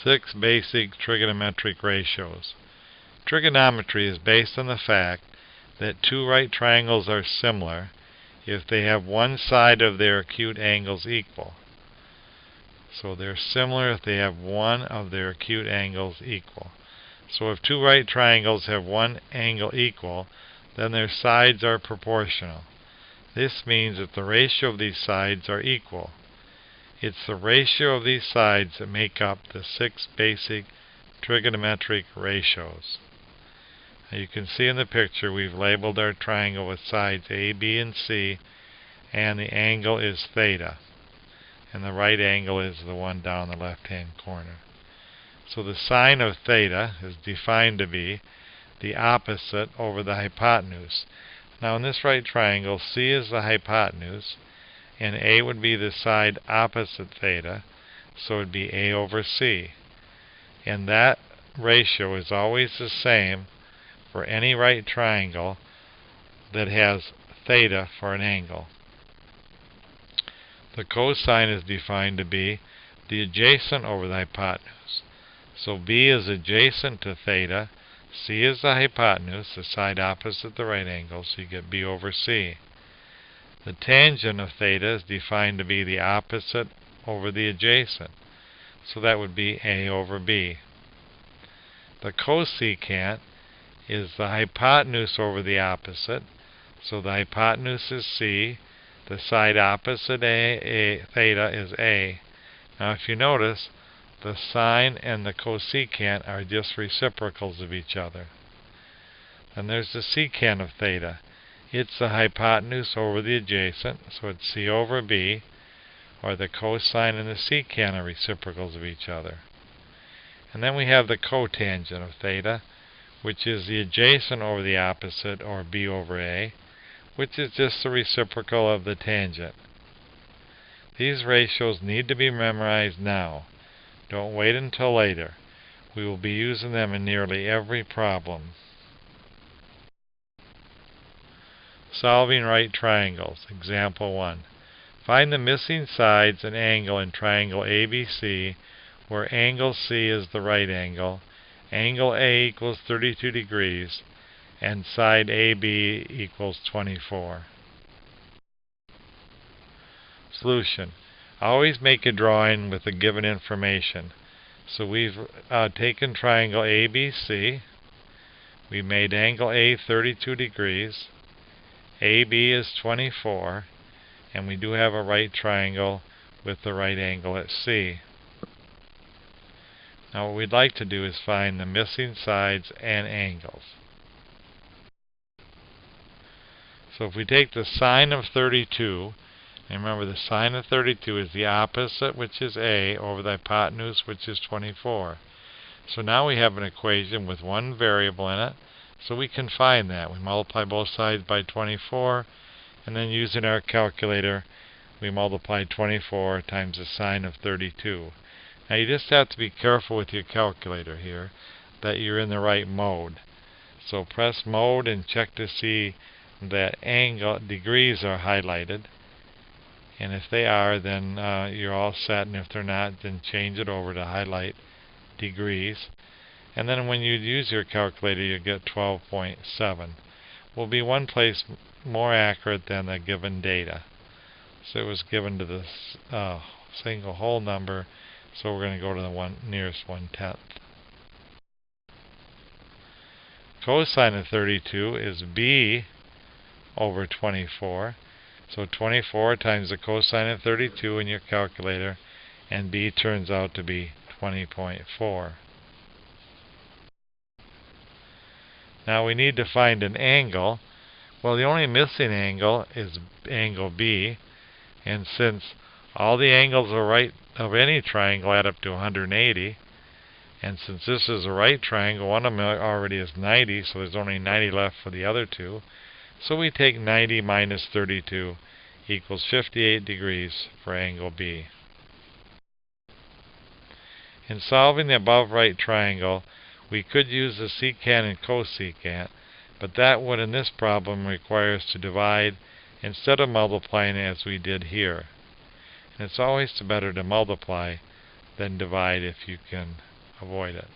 6 basic trigonometric ratios. Trigonometry is based on the fact that two right triangles are similar if they have one side of their acute angles equal. So they're similar if they have one of their acute angles equal. So if two right triangles have one angle equal, then their sides are proportional. This means that the ratio of these sides are equal. It's the ratio of these sides that make up the 6 basic trigonometric ratios. Now you can see in the picture we've labeled our triangle with sides A, B, and C, and the angle is theta. And the right angle is the one down the left-hand corner. So the sine of theta is defined to be the opposite over the hypotenuse. Now in this right triangle, C is the hypotenuse, and A would be the side opposite theta, so it would be A over C. And that ratio is always the same for any right triangle that has theta for an angle. The cosine is defined to be the adjacent over the hypotenuse. So B is adjacent to theta, C is the hypotenuse, the side opposite the right angle, so you get B over C. The tangent of theta is defined to be the opposite over the adjacent, so that would be A over B. The cosecant is the hypotenuse over the opposite, so the hypotenuse is C, the side opposite theta is A. Now if you notice, the sine and the cosecant are just reciprocals of each other. Then there's the secant of theta. It's the hypotenuse over the adjacent, so it's C over B, or the cosine and the secant are reciprocals of each other. And then we have the cotangent of theta, which is the adjacent over the opposite, or B over A, which is just the reciprocal of the tangent. These ratios need to be memorized now. Don't wait until later. We will be using them in nearly every problem. Solving right triangles. Example 1. Find the missing sides and angle in triangle ABC, where angle C is the right angle, angle A equals 32 degrees, and side AB equals 24. Solution. Always make a drawing with the given information. So we've taken triangle ABC, we made angle A 32 degrees, AB is 24, and we do have a right triangle with the right angle at C. Now what we'd like to do is find the missing sides and angles. So if we take the sine of 32, and remember the sine of 32 is the opposite, which is A, over the hypotenuse, which is 24. So now we have an equation with one variable in it, so we can find that. We multiply both sides by 24, and then using our calculator, we multiply 24 times the sine of 32. Now you just have to be careful with your calculator here, that you're in the right mode. So press mode and check to see that angle degrees are highlighted. And if they are, then you're all set, and if they're not, then change it over to highlight degrees. And then when you use your calculator, you get 12.7. Will be one place more accurate than the given data. So it was given to this single whole number, so we're going to go to the nearest 1/10. Cosine of 32 is B over 24. So 24 times the cosine of 32 in your calculator, and B turns out to be 20.4. Now we need to find an angle. Well, the only missing angle is angle B, and since all the angles are right of any triangle add up to 180, and since this is a right triangle, one of them already is 90, so there's only 90 left for the other two. So we take 90 minus 32 equals 58 degrees for angle B. In solving the above right triangle, we could use the secant and cosecant, but that would in this problem require us to divide instead of multiplying as we did here. And it's always better to multiply than divide if you can avoid it.